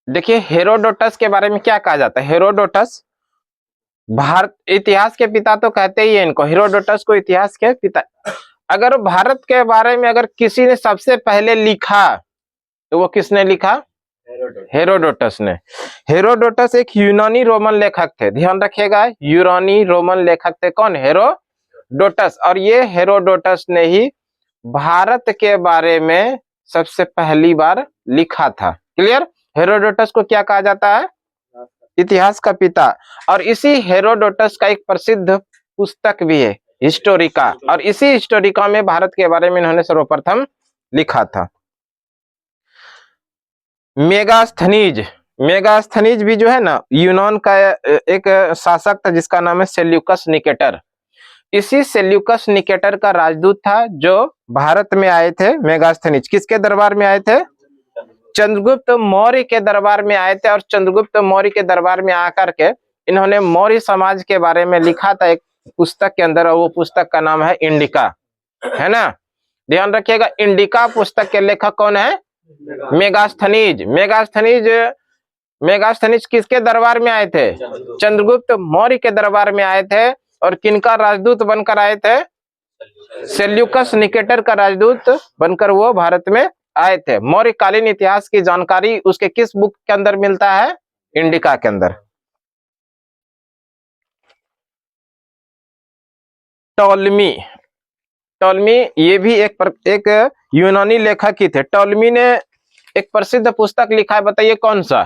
देखिए हेरोडोटस के बारे में क्या कहा जाता है। हेरोडोटस भारत इतिहास के पिता तो कहते ही है इनको, हेरोडोटस को इतिहास के पिता। अगर भारत के बारे में अगर किसी ने सबसे पहले लिखा तो वो किसने लिखा? हेरोडोटस ने। हेरोडोटस एक यूनानी रोमन लेखक थे, ध्यान रखिएगा, यूनानी रोमन लेखक थे। कौन? हेरोडोटस। और ये हेरोडोटस ने ही भारत के बारे में सबसे पहली बार लिखा था। क्लियर? हेरोडोटस को क्या कहा जाता है? इतिहास का पिता। और इसी हेरोडोटस का एक प्रसिद्ध पुस्तक भी है, हिस्टोरिका, और इसी हिस्टोरिका में भारत के बारे में इन्होंने सर्वप्रथम लिखा था। मेगास्थनीज, मेगास्थनीज भी जो है ना, यूनान का एक शासक था जिसका नाम है सेल्यूकस निकेटर। इसी सेल्यूकस निकेटर का राजदूत था जो भारत में आए थे। मेगास्थनीज किसके दरबार में आए थे? चंद्रगुप्त मौर्य के दरबार में आए थे। और चंद्रगुप्त मौर्य के दरबार में आकर के इन्होंने मौर्य समाज के बारे में लिखा था एक पुस्तक के अंदर, और वो पुस्तक का नाम है इंडिका, है ना। ध्यान रखिएगा, इंडिका पुस्तक के लेखक कौन है? मेगास्थनीज। मेगास्थनीज, मेगास्थनीज किसके दरबार में आए थे? चंद्रगुप्त मौर्य के दरबार में आए थे। और किनका राजदूत बनकर आए थे? सेल्यूकस निकेटर का राजदूत बनकर वो भारत में आए थे। मौर्यकालीन इतिहास की जानकारी उसके किस बुक के अंदर मिलता है? इंडिका के अंदर। टॉलमी, टॉलमी ये भी एक यूनानी लेखक ही थे। टॉलमी ने एक प्रसिद्ध पुस्तक लिखा है, बताइए कौन सा?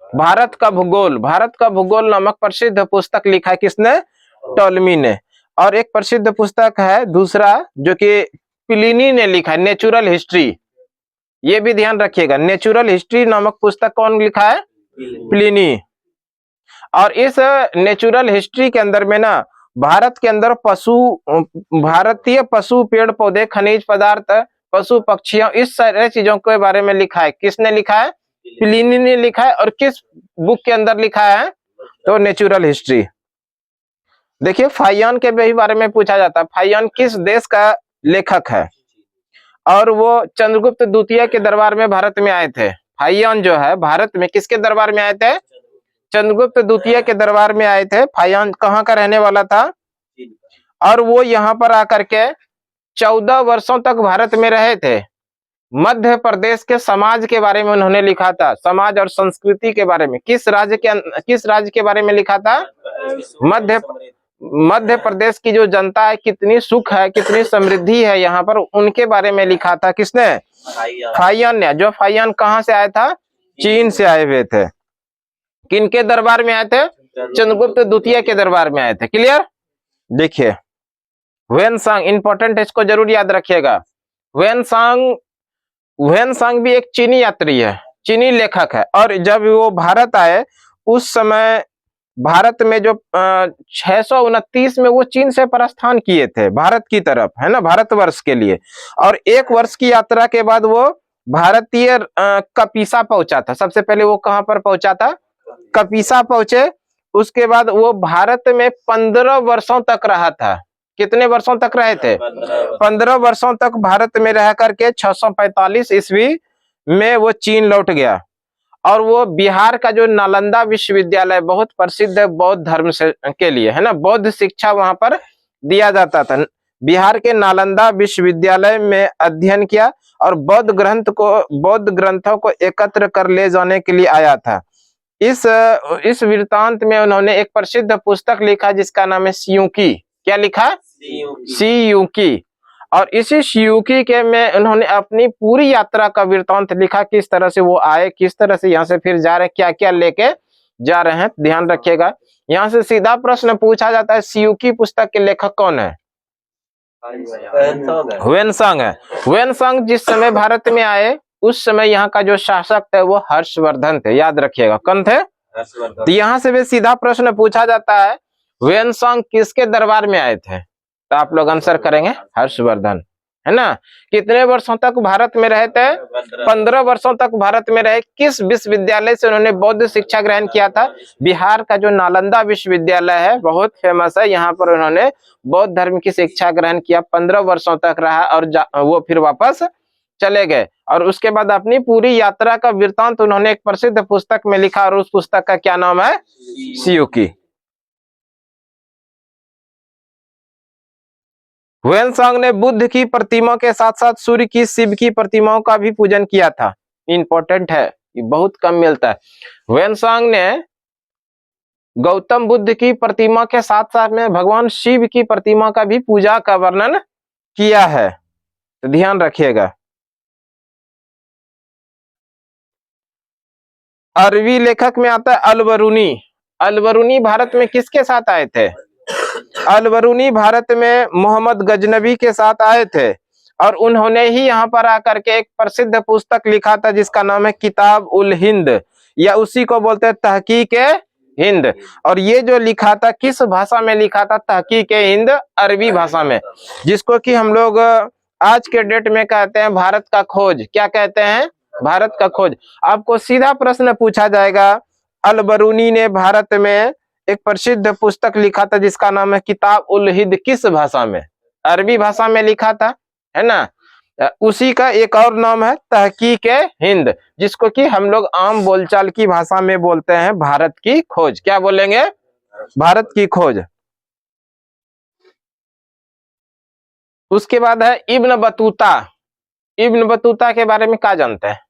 भारत का भूगोल। भारत का भूगोल नामक प्रसिद्ध पुस्तक लिखा है किसने? टॉलमी ने। और एक प्रसिद्ध पुस्तक है दूसरा जो कि प्लिनी ने लिखा है, नेचुरल हिस्ट्री। ये भी ध्यान रखिएगा, नेचुरल हिस्ट्री नामक पुस्तक कौन लिखा है? प्लिनी। और इस नेचुरल हिस्ट्री के अंदर में ना भारत के अंदर भारतीय पशु, पेड़ पौधे, खनिज पदार्थ, पशु पक्षियों, इस सारे चीजों के बारे में लिखा है। किसने लिखा है? प्लिनी ने लिखा है। और किस बुक के अंदर लिखा है? तो नेचुरल हिस्ट्री। देखिए फाइयान के भी बारे में पूछा जाता है, फाइयान किस देश का लेखक है? और वो चंद्रगुप्त द्वितीय के दरबार में भारत में आए थे। फाइयान जो है भारत में किसके दरबार में आए थे? चंद्रगुप्त द्वितीय के दरबार में आए थे। फाइयान कहाँ का रहने वाला था? और वो यहाँ पर आकर के 14 वर्षों तक भारत में रहे थे। मध्य प्रदेश के समाज के बारे में उन्होंने लिखा था, समाज और संस्कृति के बारे में। किस राज्य के बारे में लिखा था? मध्य प्रदेश की जो जनता है कितनी सुख है, कितनी समृद्धि है यहाँ पर, उनके बारे में लिखा था। किसने? फाइयान ने। जो फाइयान कहाँ से आया था? चीन से आए हुए थे। किनके दरबार में आए थे? चंद्रगुप्त द्वितीय के दरबार में आए थे। क्लियर? देखिए ह्वेनसांग, इंपॉर्टेंट, इसको जरूर याद रखिएगा। ह्वेनसांग भी एक चीनी यात्री है, चीनी लेखक है। और जब वो भारत आए उस समय भारत में जो 629 में वो चीन से प्रस्थान किए थे भारत की तरफ, है ना, भारतवर्ष के लिए। और 1 वर्ष की यात्रा के बाद वो भारतीय कपीसा पहुंचा था। सबसे पहले वो कहां पर पहुंचा था? कपीसा पहुंचे। उसके बाद वो भारत में 15 वर्षों तक रहा था। कितने वर्षों तक रहे थे? 15 वर्षों तक भारत में रह करके 645 ईस्वी में वो चीन लौट गया। और वो बिहार का जो नालंदा विश्वविद्यालय, बहुत प्रसिद्ध है बौद्ध धर्म से के लिए, है ना, बौद्ध शिक्षा वहां पर दिया जाता था। बिहार के नालंदा विश्वविद्यालय में अध्ययन किया और बौद्ध ग्रंथों को एकत्र कर ले जाने के लिए आया था। इस वृत्तांत में उन्होंने एक प्रसिद्ध पुस्तक लिखा जिसका नाम है सियूकी। क्या लिखा? सियूकी। और इसी सियूकी के में उन्होंने अपनी पूरी यात्रा का वृत्तांत लिखा, किस तरह से वो आए, किस तरह से यहाँ से फिर जा रहे हैं, क्या क्या लेके जा रहे हैं। ध्यान रखिएगा, यहाँ से सीधा प्रश्न पूछा जाता है, सियूकी पुस्तक के लेखक कौन है? ह्वेनसांग है। ह्वेनसांग जिस समय भारत में आए उस समय यहाँ का जो शासक थे वो हर्षवर्धन थे। याद रखिएगा, कौन थे? तो यहाँ से भी सीधा प्रश्न पूछा जाता है, ह्वेनसांग किसके दरबार में आए थे? तो आप लोग आंसर करेंगे हर्षवर्धन, है ना। कितने वर्षों तक भारत में रहे थे? 15 वर्षों तक भारत में रहे। किस विश्वविद्यालय से उन्होंने बौद्ध शिक्षा ग्रहण किया था? बिहार का जो नालंदा विश्वविद्यालय है, बहुत फेमस है, यहाँ पर उन्होंने बौद्ध धर्म की शिक्षा ग्रहण किया। 15 वर्षों तक रहा और वो फिर वापस चले गए। और उसके बाद अपनी पूरी यात्रा का वृत्तांत उन्होंने एक प्रसिद्ध पुस्तक में लिखा, और उस पुस्तक का क्या नाम है? सियुकी। ह्वेनसांग ने बुद्ध की प्रतिमा के साथ साथ सूर्य की, शिव की प्रतिमाओं का भी पूजन किया था। इंपॉर्टेंट है, ये बहुत कम मिलता है। ह्वेनसांग ने गौतम बुद्ध की प्रतिमा के साथ साथ में भगवान शिव की प्रतिमा का भी पूजा का वर्णन किया है, तो ध्यान रखिएगा। अरबी लेखक में आता है अलबरूनी। अलबरूनी भारत में किसके साथ आए थे? अलबरूनी भारत में मोहम्मद गजनबी के साथ आए थे, और उन्होंने ही यहाँ पर आकर के एक प्रसिद्ध पुस्तक लिखा था जिसका नाम है किताब उल हिंद, या उसी को बोलते हैं तहकीक हिंद। और ये जो लिखा था किस भाषा में लिखा था? तहकीक हिंद अरबी भाषा में, जिसको कि हम लोग आज के डेट में कहते हैं भारत का खोज। क्या कहते हैं? भारत का खोज। आपको सीधा प्रश्न पूछा जाएगा, अलबरूनी ने भारत में एक प्रसिद्ध पुस्तक लिखा था जिसका नाम है किताब उल हिंद, किस भाषा में? अरबी भाषा में लिखा था, है ना। उसी का एक और नाम है तहकीक हिंद, जिसको कि हम लोग आम बोलचाल की भाषा में बोलते हैं भारत की खोज। क्या बोलेंगे? भारत की खोज। उसके बाद है इब्न बतूता। इब्न बतूता के बारे में क्या जानते हैं?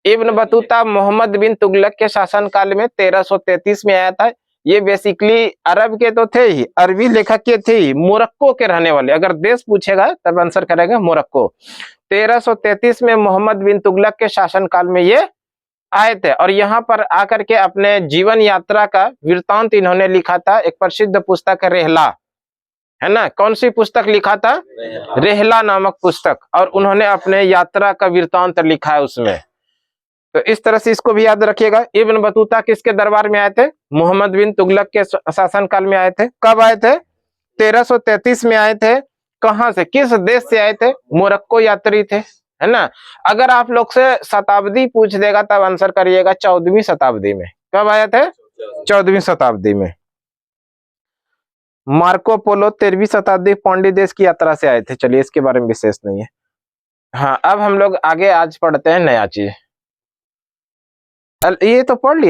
इब्न बतूता मोहम्मद बिन तुगलक के शासनकाल में 1333 में आया था। ये बेसिकली अरब के तो थे ही, अरबी लेखक के थे ही, मोरक्को के रहने वाले। अगर देश पूछेगा तब आंसर करेगा मोरक्को। 1333 में मोहम्मद बिन तुगलक के शासनकाल में ये आए थे, और यहाँ पर आकर के अपने जीवन यात्रा का वृत्तांत इन्होंने लिखा था। एक प्रसिद्ध पुस्तक है रेहला, है ना। कौन सी पुस्तक लिखा था? रेहला नामक पुस्तक, और उन्होंने अपने यात्रा का वृत्तांत लिखा है उसमें। तो इस तरह से इसको भी याद रखिएगा। इब्न बतूता किसके दरबार में आए थे? मोहम्मद बिन तुगलक के शासनकाल में आए थे। कब आए थे? 1333 में आए थे। कहां से, किस देश से आए थे? मोरक्को यात्री थे, है ना। अगर आप लोग से शताब्दी पूछ देगा तब आंसर करिएगा 14वीं शताब्दी में। कब आए थे? 14वीं शताब्दी में। मार्को पोलो 13वीं शताब्दी पांडी देश की यात्रा से आए थे। चलिए, इसके बारे में विशेष नहीं है। हाँ, अब हम लोग आगे आज पढ़ते हैं नया चीज। ये तो पढ़ लिए।